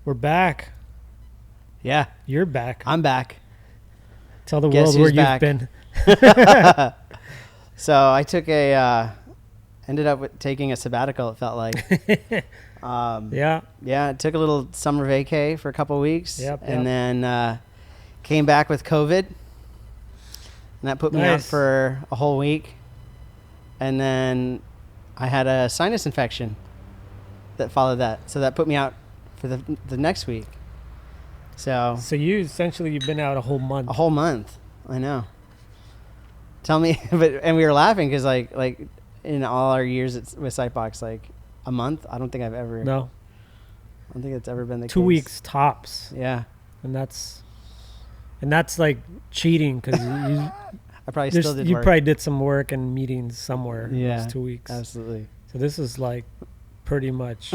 We're back. Yeah, You're back. I'm back. Tell the Guess world where who's back? you've been. So I took ended up with taking a sabbatical, it felt like. Yeah. Yeah, I took a little summer vacay for a couple of weeks. Yep, and then came back with COVID. And that put me out Nice. for a whole week. And then I had a sinus infection that followed that. So that put me out for the next week. So So you've been out a whole month. a whole month. I know. Tell me, and we were laughing because like in all our years with Sightbox, like a month. I don't think I've ever. No. I don't think it's ever been the 2 case. weeks tops. Yeah, And that's like cheating because I probably still did you work. probably did some work and meetings somewhere in Yeah, those 2 weeks. Absolutely. So this is like pretty much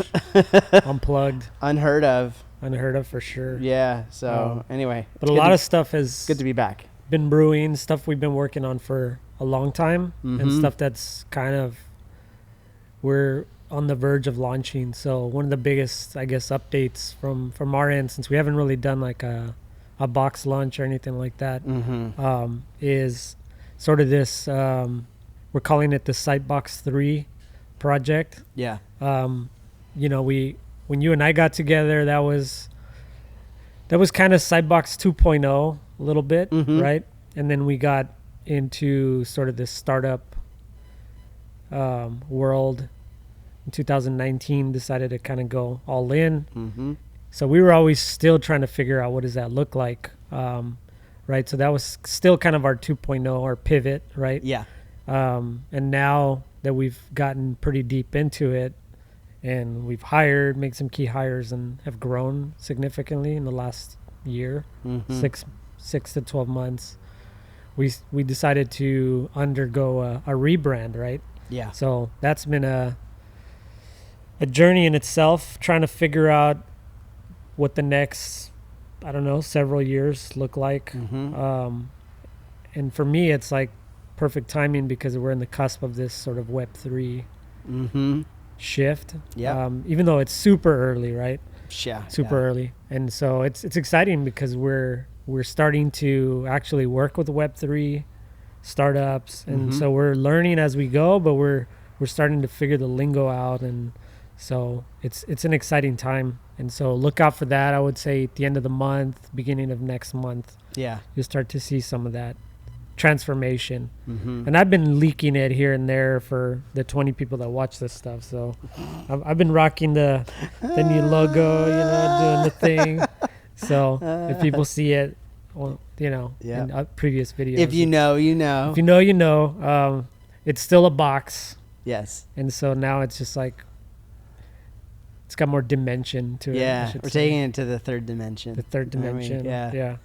unplugged, Unheard of. unheard of for sure. Yeah. So anyway, But a it's lot good of stuff has good to be back. been brewing, stuff we've been working on for a long time, and Mhm. stuff that's kind of we're on the verge of launching. So one of the biggest, I guess, updates from our end, since we haven't really done like a box launch or anything like that, Mm-hmm. is sort of this. We're calling it the Sightbox 3 project. Yeah. You know, when you and I got together, that was kind of Sightbox 2.0 a little bit, Mhm. right? And then we got into sort of this startup world in 2019, decided to kind of go all in. Mm-hmm. So we were always still trying to figure out what does that look like, right? So that was still kind of our 2.0, our pivot, right? Yeah. And now that we've gotten pretty deep into it and we've made some key hires and have grown significantly in the last year, Mm-hmm. 6 to 12 months, we decided to undergo a rebrand, right? Yeah. So that's been a journey in itself, trying to figure out what the next, I don't know, several years look like. Mm-hmm. And for me, it's like perfect timing because we're in the cusp of this sort of Web3 Mm-hmm. shift. Yeah. Even though it's super early, right? Yeah. Super early. And so it's exciting because we're starting to actually work with Web3 startups. And Mhm. so we're learning as we go, but we're starting to figure the lingo out. And so it's an exciting time. And so look out for that. I would say at the end of the month, beginning of next month, Yeah. you'll start to see some of that transformation. Mm-hmm. And I've been leaking it here and there for the 20 people that watch this stuff. So I've been rocking the new logo, doing the thing. So if people see it, well, Yeah. in previous videos. If you know, you know. If you know, you know. It's still a box. Yes. And so now it's just like, it's got more dimension to it. I Yeah. should We're say. taking it to the third dimension. The third You know what I mean? dimension. Yeah. Yeah.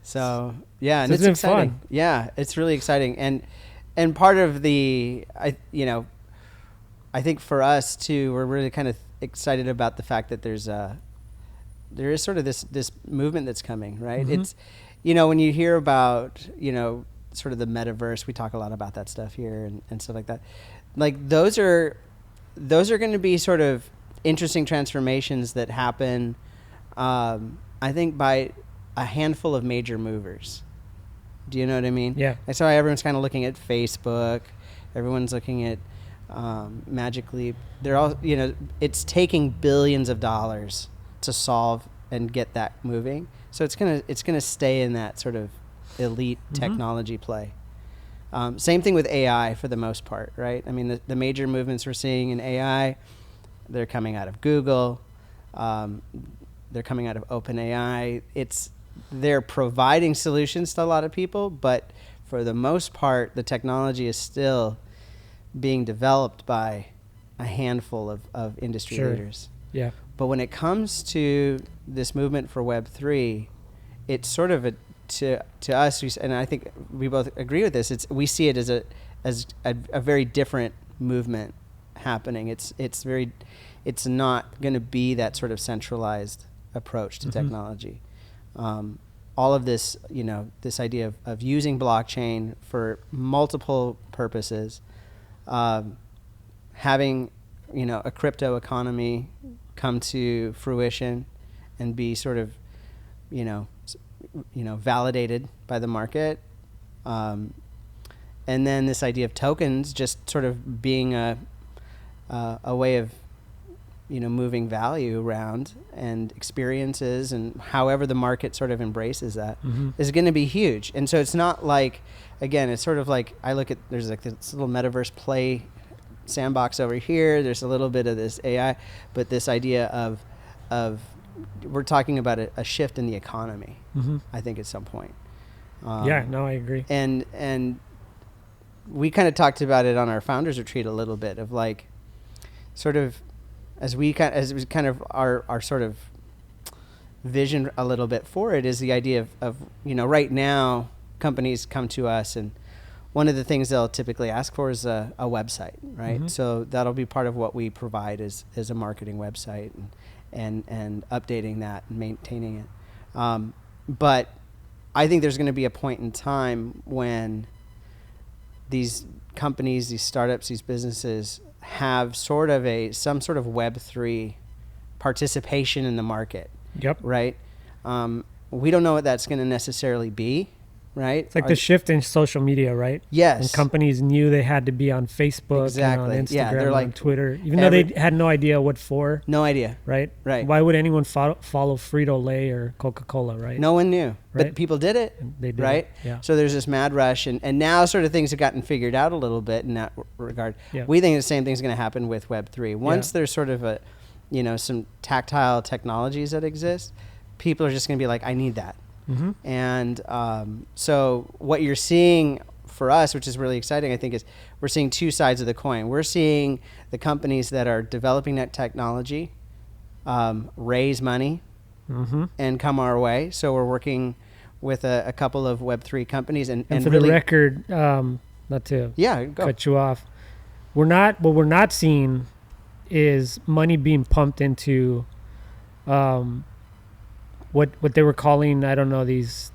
So yeah, and So it's it's been exciting. fun. Yeah, it's really exciting, and part of I think for us too, we're really kind of excited about the fact that there is sort of this movement that's coming, right? Mhm. It's when you hear about sort of the metaverse, we talk a lot about that stuff here and stuff like that. Like those are going to be sort of interesting transformations that happen. I think by a handful of major movers. Do you know what I mean? Yeah. That's why everyone's kind of looking at Facebook. Everyone's looking at Magic Leap. They're all, it's taking billions of dollars to solve and get that moving. So it's gonna stay in that sort of elite technology play. Same thing with AI for the most part, right? I mean, the major movements we're seeing in AI, they're coming out of Google. They're coming out of OpenAI. They're providing solutions to a lot of people, but for the most part, the technology is still being developed by a handful of industry Sure. leaders. Yeah. But when it comes to this movement for Web3, it's sort of to us, and I think we both agree with this. We see it as a very different movement happening. It's not going to be that sort of centralized approach to technology. All of this, this idea of using blockchain for multiple purposes, having, a crypto economy come to fruition, and be sort of, validated by the market. And then this idea of tokens just sort of being a way of, moving value around and experiences, and however the market sort of embraces that is going to be huge. And so it's not like, again, it's sort of like, I look at, there's like this little metaverse play sandbox over here. There's a little bit of this AI, but this idea of we're talking about a shift in the economy, I think at some point. I agree. And we kind of talked about it on our founders retreat a little bit of like, sort of, as we kind of our sort of vision a little bit for it is the idea of right now companies come to us, and one of the things they'll typically ask for is a website, right? So that'll be part of what we provide is a marketing website and updating that and maintaining it. But I think there's going to be a point in time when these companies, these startups, these businesses have some sort of Web3 participation in the market. Yep. Right. We don't know what that's going to necessarily be. Right. It's like the shift in social media, right? Yes. And companies knew they had to be on Facebook, exactly. and on Instagram, yeah, they're like on Twitter, even though they had no idea what for. No idea. Right. Right. Why would anyone follow Frito-Lay or Coca-Cola, right? No one knew, right? But people did it. And they did. Right. It. Yeah. So there's this mad rush, and now sort of things have gotten figured out a little bit in that regard. Yeah. We think the same thing's going to happen with Web3. Once there's sort of some tactile technologies that exist, people are just going to be like, I need that. And so what you're seeing for us, which is really exciting, I think, is we're seeing two sides of the coin. We're seeing the companies that are developing that technology raise money and come our way. So we're working with a couple of Web3 companies. And for really, the record, not to go. cut you off, what we're not seeing is money being pumped into what they were calling, I don't know, these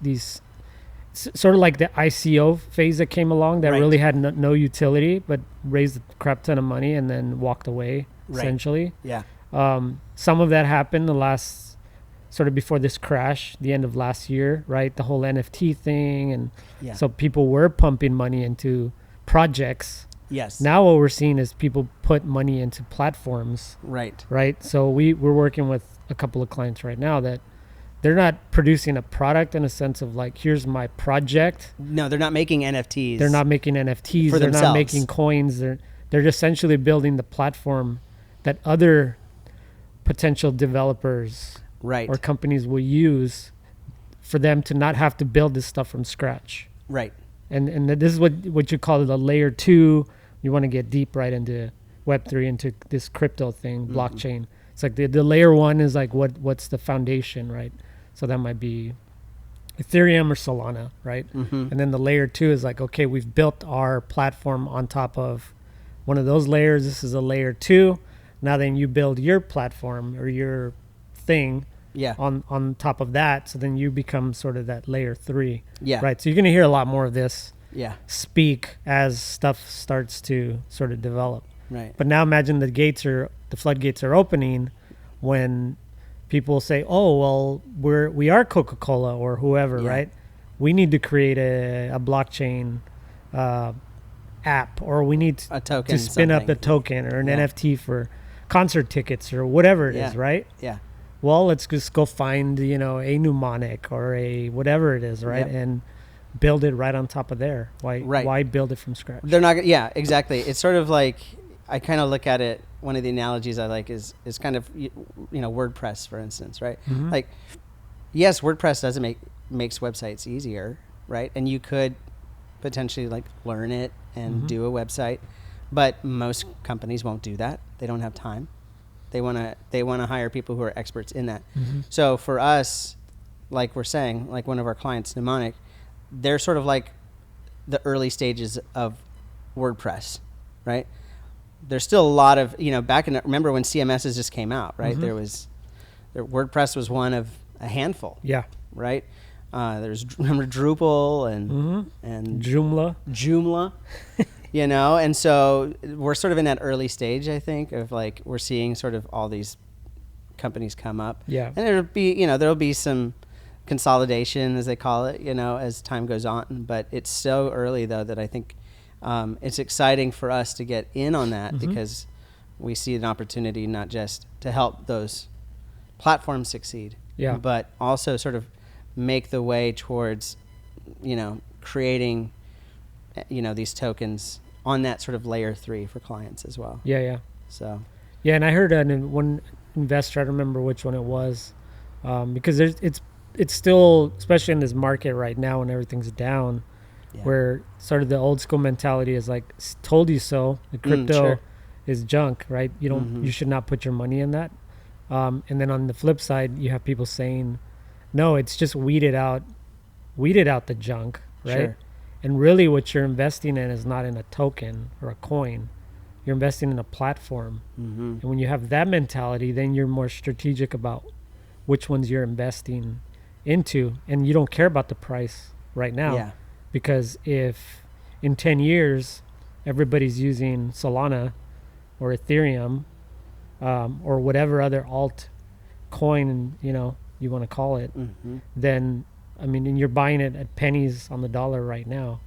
sort of like the ICO phase that came along that really had no utility, but raised a crap ton of money and then walked away, essentially. Yeah. Some of that happened the last, sort of before this crash, the end of last year, right? The whole NFT thing. And so people were pumping money into projects. Yes. Now what we're seeing is people put money into platforms. Right. Right. So we're working with a couple of clients right now that they're not producing a product in a sense of like, here's my project. No, they're not making NFTs. They're not making NFTs. For they're themselves. not making coins. They're essentially building the platform that other potential developers or companies will use for them to not have to build this stuff from scratch. Right. And this is what you call the layer 2. You want to get deep right into Web3, into this crypto thing, blockchain. It's like the layer 1 is like what's the foundation, right? So that might be Ethereum or Solana, right? And then the layer 2 is like, okay, we've built our platform on top of one of those layers. This is a layer 2. Now then you build your platform or your thing on top of that. So then you become sort of that layer 3. Yeah. Right. So you're going to hear a lot more of this speak as stuff starts to sort of develop. Right. But now imagine the floodgates are opening when people say, oh, well, we are Coca-Cola or whoever, right? We need to create a blockchain app, or we need to spin up a token or an NFT for concert tickets or whatever it is, right? Yeah. Well, let's just go find, a mnemonic or a whatever it is, right? And build it right on top of there. Why build it from scratch? They're not. Yeah, exactly. It's sort of like, I kind of look at it. One of the analogies I like is kind of, WordPress, for instance, right? Like, yes, WordPress makes websites easier, right? And you could potentially like learn it and do a website, but most companies won't do that. They don't have time. They want to hire people who are experts in that. So for us, like we're saying, like one of our clients, Mnemonic, they're sort of like the early stages of WordPress, right? There's still a lot of, remember when CMSs just came out, right? WordPress was one of a handful. Yeah. Right? Remember Drupal and Joomla, and so we're sort of in that early stage, I think, of like, we're seeing sort of all these companies come up. Yeah. And there'll be some consolidation, as they call it, as time goes on. But it's so early, though, that I think it's exciting for us to get in on that, because we see an opportunity not just to help those platforms succeed, but also sort of make the way towards, creating, these tokens on that sort of layer 3 for clients as well. Yeah. So. Yeah, and I heard one investor, I don't remember which one it was, because it's still, especially in this market right now when everything's down, where sort of the old school mentality is like, told you so. The crypto is junk, right? You should not put your money in that. And then on the flip side, you have people saying, no, it's just weeded out the junk, right? Sure. And really what you're investing in is not in a token or a coin. You're investing in a platform. And when you have that mentality, then you're more strategic about which ones you're investing into. And you don't care about the price right now. Yeah. Because if in 10 years, everybody's using Solana or Ethereum, or whatever other alt coin, you want to call it, then, and you're buying it at pennies on the dollar right now.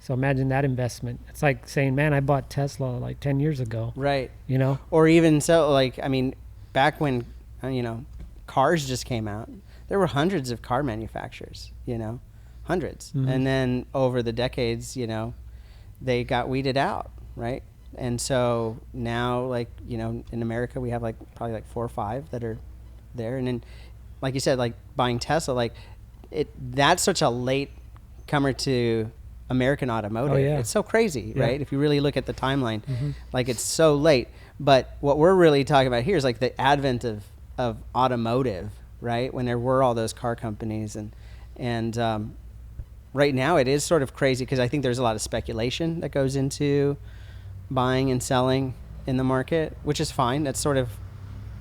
So imagine that investment. It's like saying, man, I bought Tesla like 10 years ago. Right. Or even so, back when, cars just came out, there were hundreds of car manufacturers, hundreds. And then over the decades, they got weeded out, right? And so now, in America, we have probably 4 or 5 that are there. And then, like you said, buying Tesla, that's such a late comer to American automotive. Oh, yeah. It's so crazy, right? If you really look at the timeline, it's so late. But what we're really talking about here is the advent of automotive, right? When there were all those car companies, and right now it is sort of crazy because I think there's a lot of speculation that goes into buying and selling in the market, which is fine. That's sort of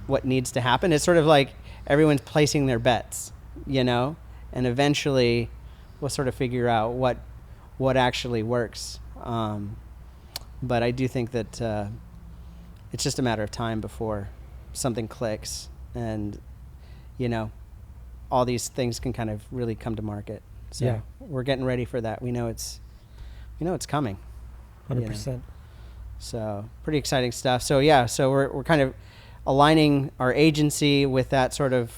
what needs to happen. It's sort of like everyone's placing their bets, and eventually we'll sort of figure out what actually works. But I do think that it's just a matter of time before something clicks and, all these things can kind of really come to market. So we're getting ready for that. We know it's coming. 100%. So pretty exciting stuff. So so we're kind of aligning our agency with that sort of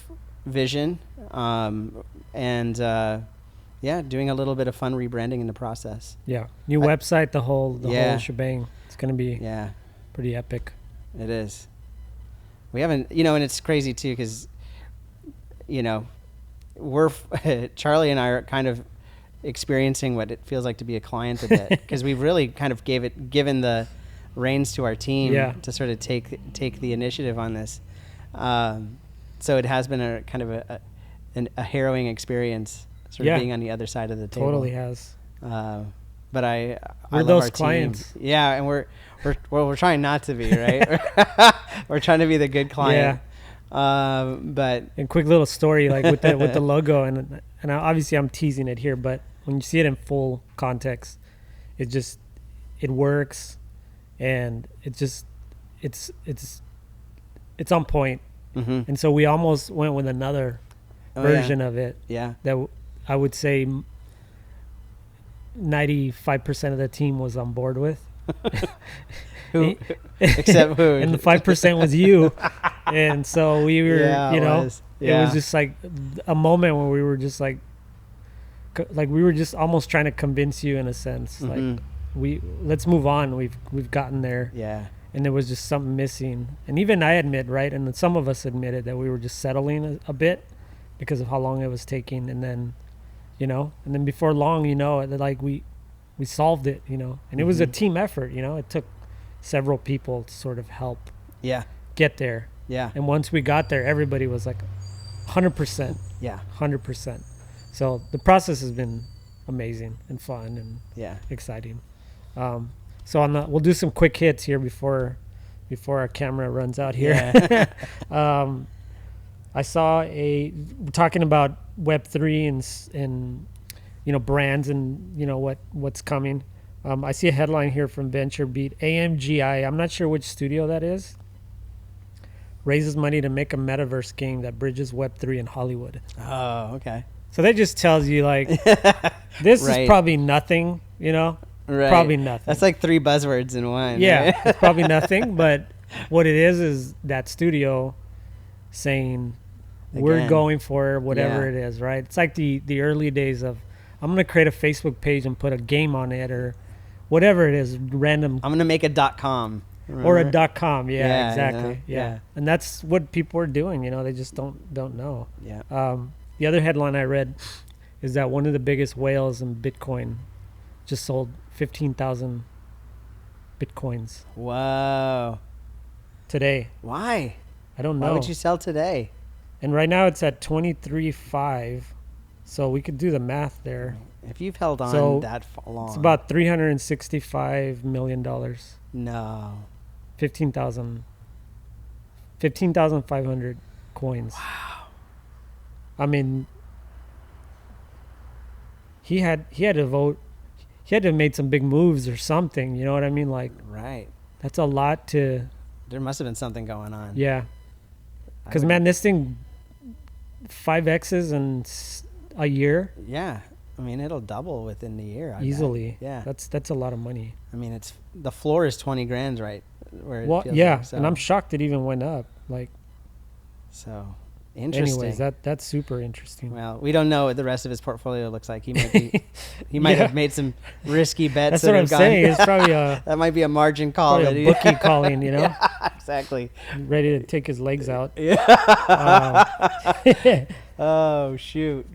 vision, and doing a little bit of fun rebranding in the process. Yeah, new website, the whole shebang. It's gonna be pretty epic. It is. We haven't, and it's crazy too because, we're Charlie and I are kind of experiencing what it feels like to be a client a bit because we've really kind of given the reins to our team to sort of take the initiative on this. So it has been a kind of a harrowing experience, sort of being on the other side of the table. Totally has. But I love those our clients. Team. Yeah, and we're trying not to be, right? We're trying to be the good client. But a quick little story, with the logo, and obviously I'm teasing it here, but when you see it in full context, it works, and it's on point. And so we almost went with another version of it. Yeah, that I would say 95% of the team was on board with. Who? Except who? And the 5% was you. And so we were, it was just like a moment where we were just like we were just almost trying to convince you in a sense. Let's move on. We've gotten there. Yeah. And there was just something missing. And even I admit, right? And some of us admitted that we were just settling a bit because of how long it was taking. And then, and then before long, we solved it, and it was a team effort, it took several people to sort of help get there. Yeah. And once we got there, everybody was like 100%. Yeah. 100%. So the process has been amazing and fun and exciting. So we'll do some quick hits here before our camera runs out here. Yeah. I saw we're talking about Web3 and brands and what's coming. I see a headline here from VentureBeat, AMGI. I'm not sure which studio that is, raises money to make a metaverse game that bridges Web3 and Hollywood. Oh, okay. So that just tells you, like, this Right. is probably nothing, you know? Right. Probably nothing. That's like 3 buzzwords in one. Yeah, right? it's probably nothing, but what it is that studio saying, we're Again. going for whatever Yeah. it is, right? It's like the early days of, I'm going to create a Facebook page and put a game on it or whatever it is, random, I'm gonna make a .com. or Remember? a .com. Yeah, Yeah, exactly. yeah, Yeah. yeah. And that's what people are doing, you know, they just don't know. Yeah. The other headline I read is that one of the biggest whales in Bitcoin just sold 15,000 Bitcoins Whoa. today. Why? I don't Why know. would you sell today? And right now it's at 23.5. So we could do the math there. If you've held on So, that long. It's about $365 million. No. 15,500 coins. Wow. I mean, he had to vote. He had to have made some big moves or something. You know what I mean? Like, Right. that's a lot to, There must have been something going on. yeah. I Because, would- man, this thing 5X's in a year Yeah. I mean, it'll double within the year. I bet. easily. Yeah. That's a lot of money. I mean, it's the floor is 20 grand, right? Where it Well, feels yeah, like, so, and I'm shocked it even went up. Like, so interesting. anyways, that's super interesting. Well, we don't know what the rest of his portfolio looks like. He might be, he might Yeah. have made some risky bets. That's that what I'm have gone- saying. It's probably a that might be a margin call. that probably he- a bookie calling, you know, Yeah, exactly. ready to take his legs out. Yeah. Oh shoot.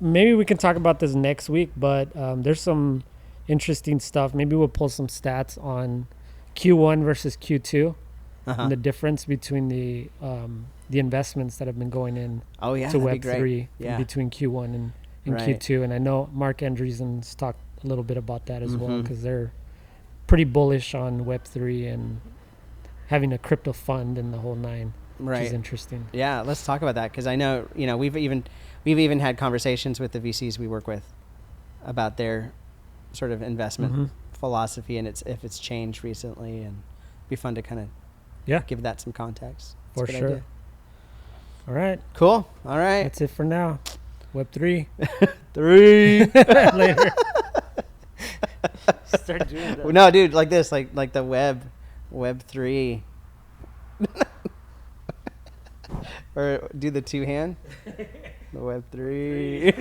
Maybe we can talk about this next week, but there's some interesting stuff. Maybe we'll pull some stats on Q1 versus Q2 Uh-huh. and the difference between the investments that have been going in Oh yeah. to that'd be great. Web3 Yeah. between Q1 and Right. Q2. And I know Mark Andreessen's talked a little bit about that as well, Mhm. because they're pretty bullish on Web3 and having a crypto fund and the whole nine, which is Right. interesting. Yeah. Let's talk about that because I know we've even had conversations with the VCs we work with about their sort of investment Mhm. philosophy and if it's changed recently, and it'd be fun to kind of Yeah, give that some context. It's for a good sure. idea. All right, Cool. All right. that's it for now. Web3. 3. Later. Start doing that. No, dude, like this, like the Web 3. Or do the 2-hand. The Web 3.